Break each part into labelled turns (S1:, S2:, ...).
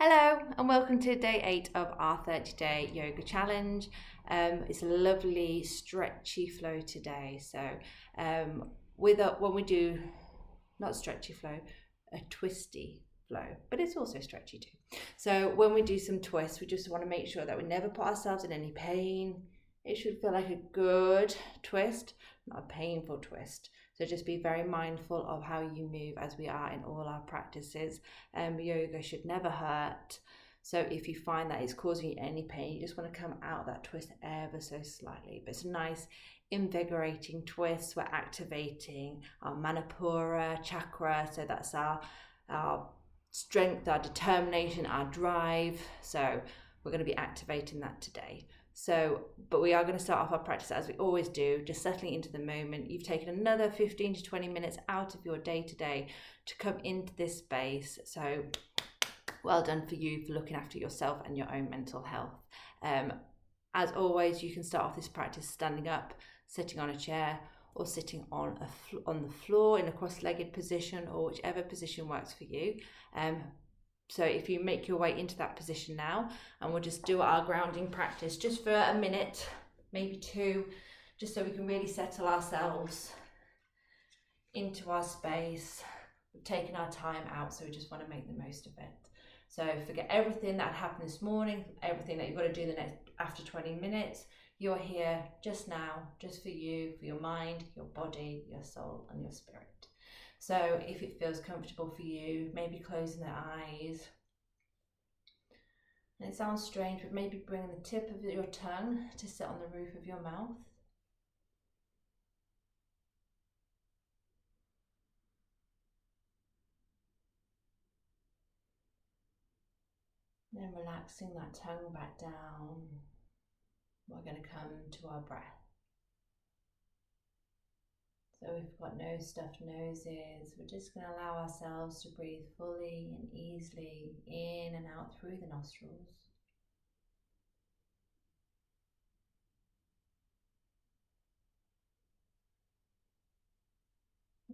S1: Hello and welcome to day 8 of our 30-day yoga challenge. It's a lovely stretchy flow today. So when we do, not stretchy flow, a twisty flow, but it's also stretchy too. So when we do some twists, we just want to make sure that we never put ourselves in any pain. It should feel like a good twist, not a painful twist. So just be very mindful of how you move as we are in all our practices. Yoga should never hurt. So if you find that it's causing you any pain, you just want to come out of that twist ever so slightly. But it's a nice invigorating twist. We're activating our Manipura chakra. So that's our strength, our determination, our drive. So we're going to be activating that today. But we are going to start off our practice as we always do, just settling into the moment. You've taken another 15 to 20 minutes out of your day today to come into this space. So well done for you for looking after yourself and your own mental health. As always, you can start off this practice standing up, sitting on a chair, or sitting on the floor in a cross-legged position, or whichever position works for you. So if you make your way into that position now, and we'll just do our grounding practice just for a minute, maybe two, just so we can really settle ourselves into our space. We've taken our time out, so we just want to make the most of it. So forget everything that happened this morning, everything that you've got to do after 20 minutes. You're here just now, just for you, for your mind, your body, your soul, and your spirit. So if it feels comfortable for you, maybe closing the eyes. And it sounds strange, but maybe bring the tip of your tongue to sit on the roof of your mouth. Then relaxing that tongue back down, we're going to come to our breath. So we've got no stuffed noses, we're just going to allow ourselves to breathe fully and easily in and out through the nostrils.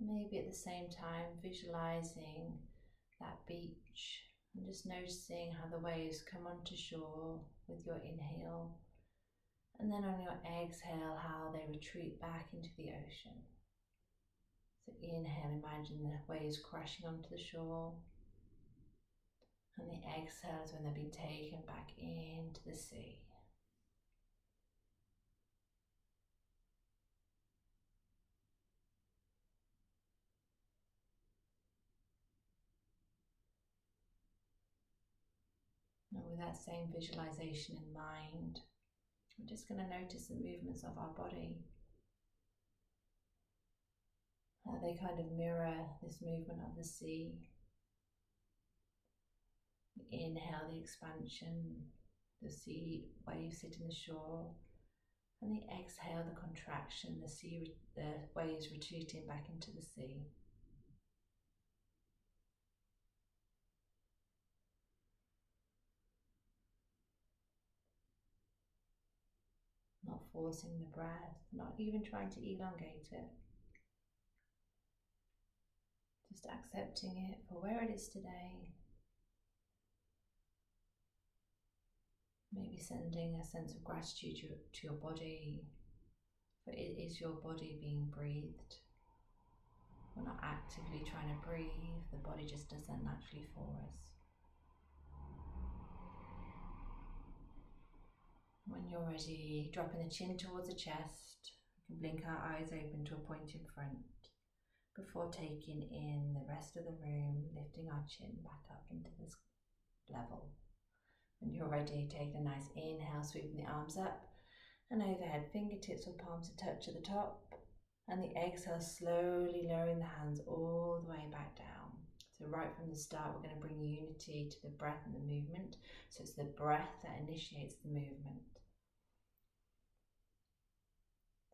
S1: Maybe at the same time visualizing that beach and just noticing how the waves come onto shore with your inhale, and then on your exhale how they retreat back into the ocean. So inhale, imagine the waves crashing onto the shore, and the exhale is when they're being taken back into the sea. And with that same visualization in mind, we're just going to notice the movements of our body. How they kind of mirror this movement of the sea. Inhale, the expansion, the sea waves hitting the shore, and the exhale, the contraction, the waves retreating back into the sea. Not forcing the breath, not even trying to elongate it. Just accepting it for where it is today. Maybe sending a sense of gratitude to your body, for it is your body being breathed. We're not actively trying to breathe, the body just does that naturally for us. When you're ready, dropping the chin towards the chest, we can blink our eyes open to a point in front before taking in the rest of the room, lifting our chin back up into this level. When you're ready, take a nice inhale, sweeping the arms up and overhead, fingertips or palms to touch at the top, and the exhale, slowly lowering the hands all the way back down. So right from the start, we're going to bring unity to the breath and the movement. So it's the breath that initiates the movement.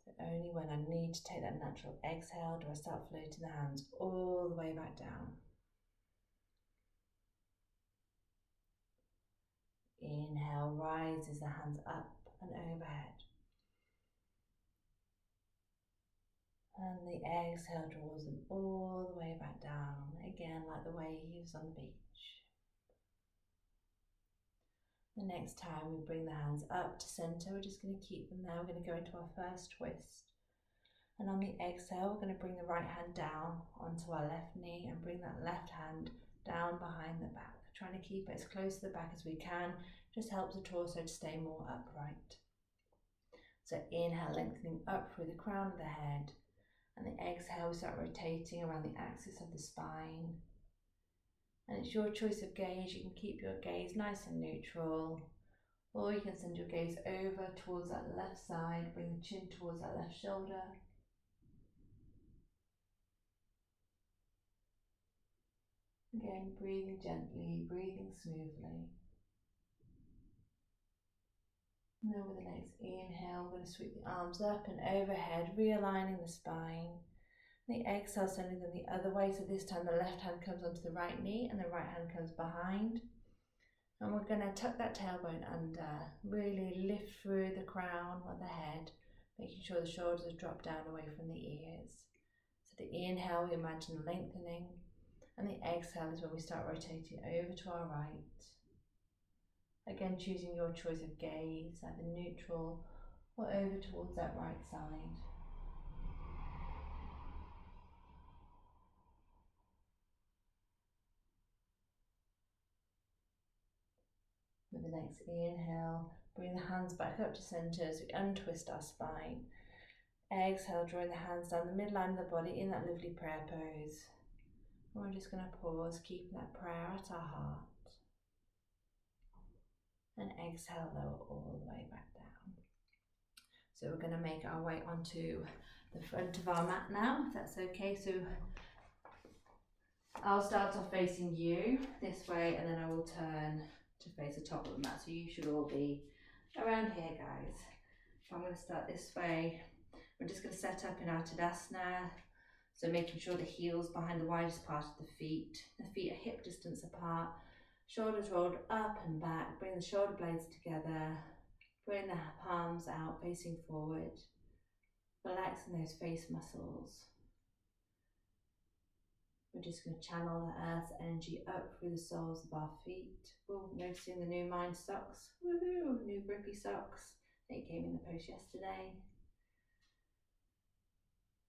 S1: So only when I need to take that natural exhale do I start floating the hands all the way back down. Inhale, rises the hands up and overhead. And the exhale draws them all the way back down, again like the waves on the beach. The next time we bring the hands up to center, we're just going to keep them there. We're going to go into our first twist. And on the exhale, we're going to bring the right hand down onto our left knee and bring that left hand down behind the back. Trying to keep it as close to the back as we can. Just helps the torso to stay more upright. So inhale, lengthening up through the crown of the head. And the exhale, we start rotating around the axis of the spine. And it's your choice of gaze. You can keep your gaze nice and neutral, or you can send your gaze over towards that left side, bring the chin towards that left shoulder. Again, breathing gently, breathing smoothly. And then with the next inhale, we're going to sweep the arms up and overhead, realigning the spine. The exhale, sending them the other way. So this time the left hand comes onto the right knee and the right hand comes behind. And we're going to tuck that tailbone under, really lift through the crown of the head, making sure the shoulders drop down away from the ears. So the inhale, we imagine lengthening, and the exhale is when we start rotating over to our right. Again, choosing your choice of gaze, either neutral or over towards that right side. With the next inhale, bring the hands back up to center as we untwist our spine. Exhale, drawing the hands down the midline of the body in that lovely prayer pose. And we're just going to pause, keeping that prayer at our heart. And exhale, lower all the way back down. So we're going to make our way onto the front of our mat now, if that's okay. So I'll start off facing you this way, and then I will turn to face the top of the mat. So you should all be around here, guys. So I'm going to start this way. We're just going to set up in our Tadasana. So making sure the heels behind the widest part of the feet are hip distance apart, shoulders rolled up and back, bring the shoulder blades together, bring the palms out facing forward, relaxing those face muscles. We're just going to channel the earth's energy up through the soles of our feet. Ooh, noticing the new Mind socks, woohoo, new grippy socks. They came in the post yesterday.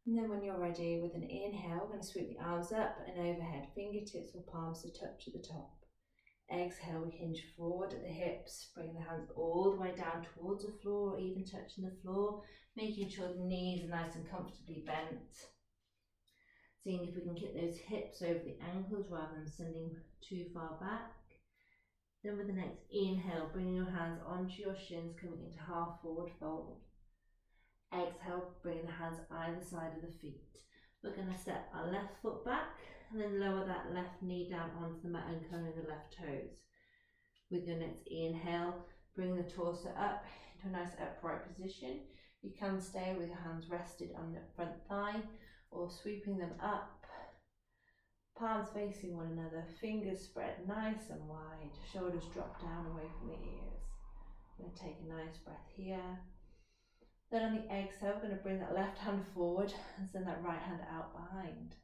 S1: And then when you're ready, with an inhale, we're going to sweep the arms up and overhead, fingertips or palms to touch at the top. Exhale, we hinge forward at the hips, bring the hands all the way down towards the floor, or even touching the floor, making sure the knees are nice and comfortably bent. Seeing if we can get those hips over the ankles rather than sending too far back. Then with the next inhale, bringing your hands onto your shins, coming into half forward fold. Exhale, bringing the hands either side of the feet. We're going to step our left foot back and then lower that left knee down onto the mat and curling the left toes. With your next inhale, bring the torso up into a nice upright position. You can stay with your hands rested on the front thigh or sweeping them up. Palms facing one another, fingers spread nice and wide, shoulders drop down away from the ears. I'm going to take a nice breath here. Then on the exhale, we're going to bring that left hand forward and send that right hand out behind.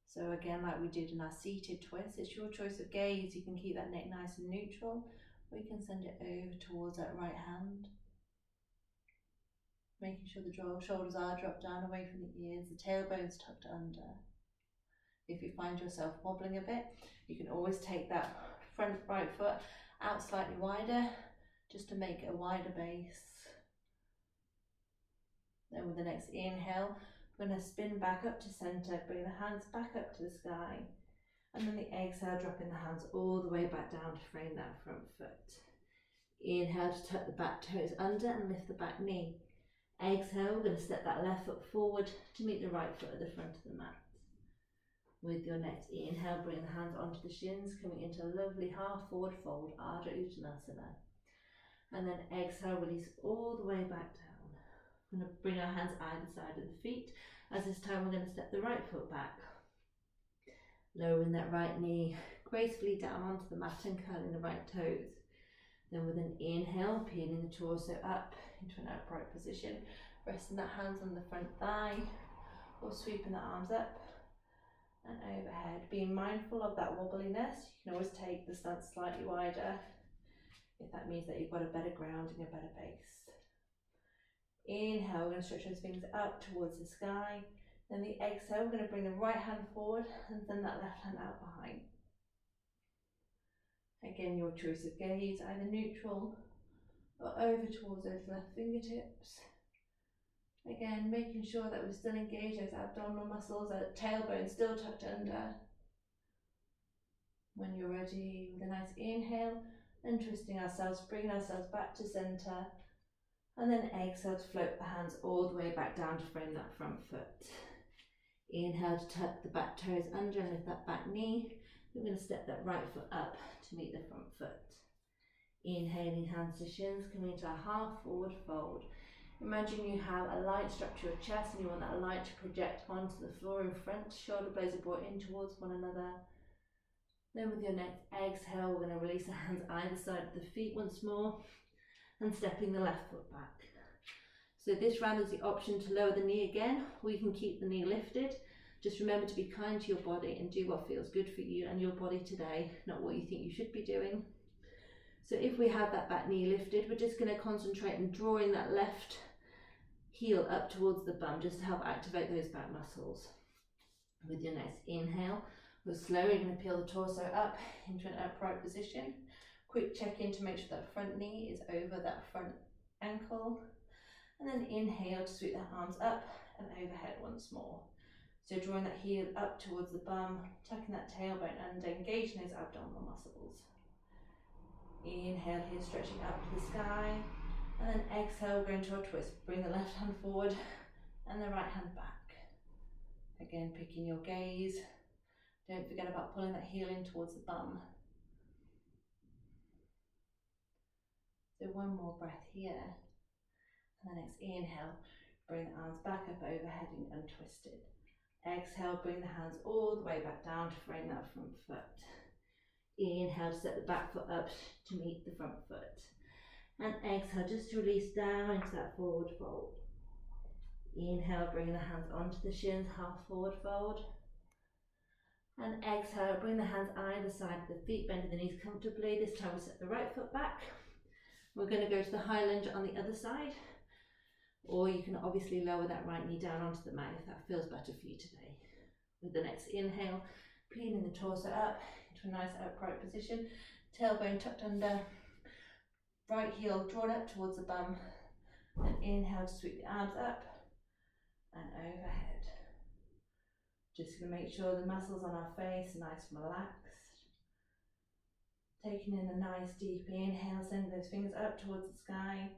S1: So again, like we did in our seated twist, it's your choice of gaze. You can keep that neck nice and neutral, or you can send it over towards that right hand. Making sure the shoulders are dropped down away from the ears, the tailbone's tucked under. If you find yourself wobbling a bit, you can always take that front right foot out slightly wider, just to make a wider base. Then with the next inhale, we're going to spin back up to center, bring the hands back up to the sky. And then the exhale, dropping the hands all the way back down to frame that front foot. Inhale to tuck the back toes under and lift the back knee. Exhale, we're going to step that left foot forward to meet the right foot at the front of the mat. With your next inhale, bring the hands onto the shins, coming into a lovely half forward fold, Ardha Uttanasana. And then exhale, release all the way back down. We're going to bring our hands either side of the feet, as this time we're going to step the right foot back. Lowering that right knee gracefully down onto the mat and curling the right toes. Then with an inhale, peeling the torso up into an upright position, resting that hands on the front thigh, or sweeping the arms up and overhead. Being mindful of that wobbliness, you can always take the stance slightly wider. if that means that you've got a better grounding, a better base. Inhale, we're going to stretch those fingers up towards the sky. Then the exhale, we're going to bring the right hand forward and send that left hand out behind. Again, your choice of gaze, either neutral or over towards those left fingertips. Again, making sure that we still engage those abdominal muscles, that tailbone still tucked under. When you're ready, with a nice inhale, and twisting ourselves, bringing ourselves back to center. And then exhale to float the hands all the way back down to frame that front foot. Inhale to tuck the back toes under and lift that back knee. We're going to step that right foot up to meet the front foot. Inhaling, hands to shins, coming into a half forward fold. Imagine you have a light structure of chest and you want that light to project onto the floor in front. Shoulder blades are brought in towards one another. Then with your next exhale, we're going to release the hands either side of the feet once more and stepping the left foot back. So this round is the option to lower the knee again, or you can keep the knee lifted. Just remember to be kind to your body and do what feels good for you and your body today, not what you think you should be doing. So if we have that back knee lifted, we're just going to concentrate on drawing that left heel up towards the bum, just to help activate those back muscles. With your next inhale, we're slowly going to peel the torso up into an upright position. Quick check in to make sure that front knee is over that front ankle. And then inhale to sweep the arms up and overhead once more. So drawing that heel up towards the bum, tucking that tailbone under, engaging those abdominal muscles. Inhale here, stretching up to the sky. And then exhale, go into a twist. Bring the left hand forward and the right hand back. Again, picking your gaze. Don't forget about pulling that heel in towards the bum. So one more breath here. And the next inhale, bring the arms back up overhead and untwisted. Exhale, bring the hands all the way back down to frame that front foot. Inhale to set the back foot up to meet the front foot. And exhale, just to release down into that forward fold. Inhale, bring the hands onto the shins, half forward fold. And exhale, bring the hands either side of the feet, bending the knees comfortably. This time we set the right foot back. We're going to go to the high lunge on the other side. Or you can obviously lower that right knee down onto the mat if that feels better for you today. With the next inhale, peeling the torso up into a nice upright position. Tailbone tucked under. Right heel drawn up towards the bum. And inhale to sweep the arms up and overhead. Just going to make sure the muscles on our face are nice and relaxed. Taking in a nice deep inhale, sending those fingers up towards the sky.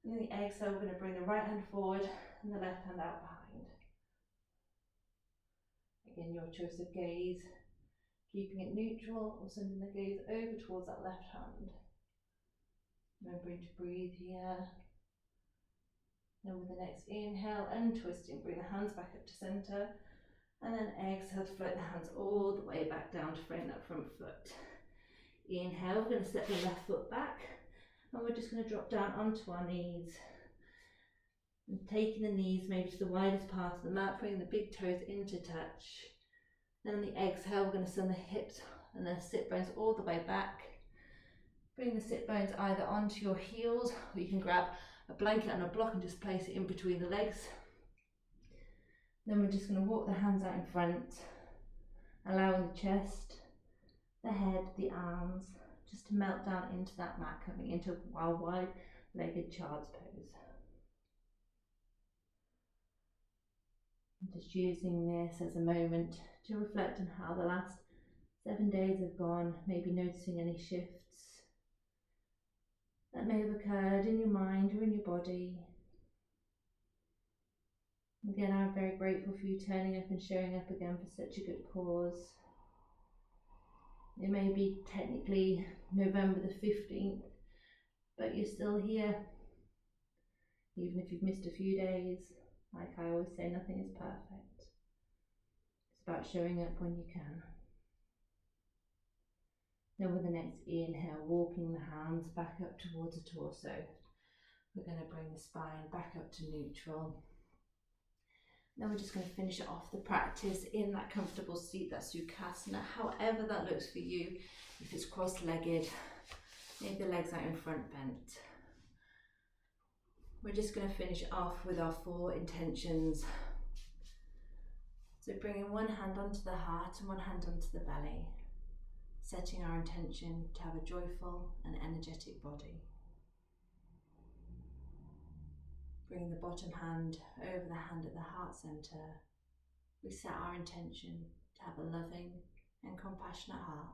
S1: And then the exhale, we're going to bring the right hand forward and the left hand out behind. Again, your choice of gaze. Keeping it neutral or sending the gaze over towards that left hand. Remembering to breathe here. Then with the next inhale, untwisting, bring the hands back up to center. And then exhale to float the hands all the way back down to frame that front foot. Inhale, we're going to step the left foot back. And we're just going to drop down onto our knees. And taking the knees maybe to the widest part of the mat, bringing the big toes into touch. Then on the exhale, we're going to send the hips and the sit bones all the way back. Bring the sit bones either onto your heels, or you can grab a blanket and a block and just place it in between the legs. Then we're just going to walk the hands out in front, allowing the chest, the head, the arms, just to melt down into that mat, coming into our wide-legged child's pose. I'm just using this as a moment to reflect on how the last 7 days have gone, maybe noticing any shifts that may have occurred in your mind or in your body. Again, I'm very grateful for you turning up and showing up again for such a good cause. It may be technically November the 15th, but you're still here. Even if you've missed a few days, like I always say, nothing is perfect. It's about showing up when you can. Then with the next inhale, walking the hands back up towards the torso. We're going to bring the spine back up to neutral. Then we're just going to finish off the practice in that comfortable seat, that Sukhasana, however that looks for you. If it's cross-legged, Leave the legs out in front bent. We're just going to finish off with our 4 intentions. So bringing one hand onto the heart and one hand onto the belly, setting our intention to have a joyful and energetic body. Bringing the bottom hand over the hand at the heart centre, we set our intention to have a loving and compassionate heart.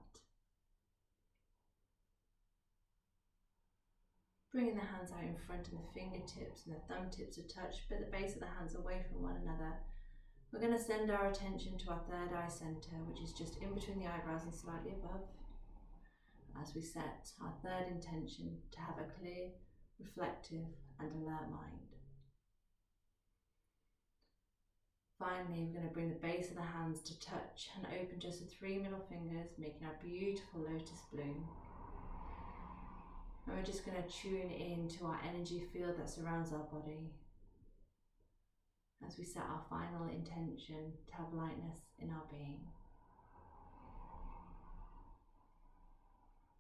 S1: Bringing the hands out in front and the fingertips and the thumb tips are touched, but the base of the hands away from one another. We're going to send our attention to our third eye centre, which is just in between the eyebrows and slightly above, as we set our third intention to have a clear, reflective and alert mind. Finally, we're going to bring the base of the hands to touch and open just the 3 middle fingers, making our beautiful lotus bloom. And we're just going to tune in to our energy field that surrounds our body as we set our final intention to have lightness in our being.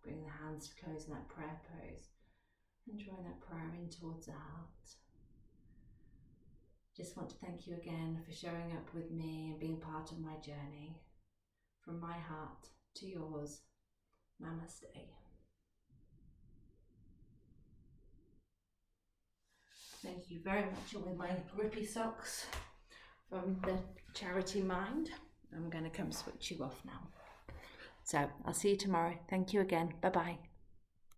S1: Bring the hands to close in that prayer pose and drawing that prayer in towards the heart. Just want to thank you again for showing up with me and being part of my journey. From my heart to yours, Namaste. Thank you very much. And with my grippy socks from the charity Mind, I'm going to come switch you off now. So I'll see you tomorrow. Thank you again. Bye bye.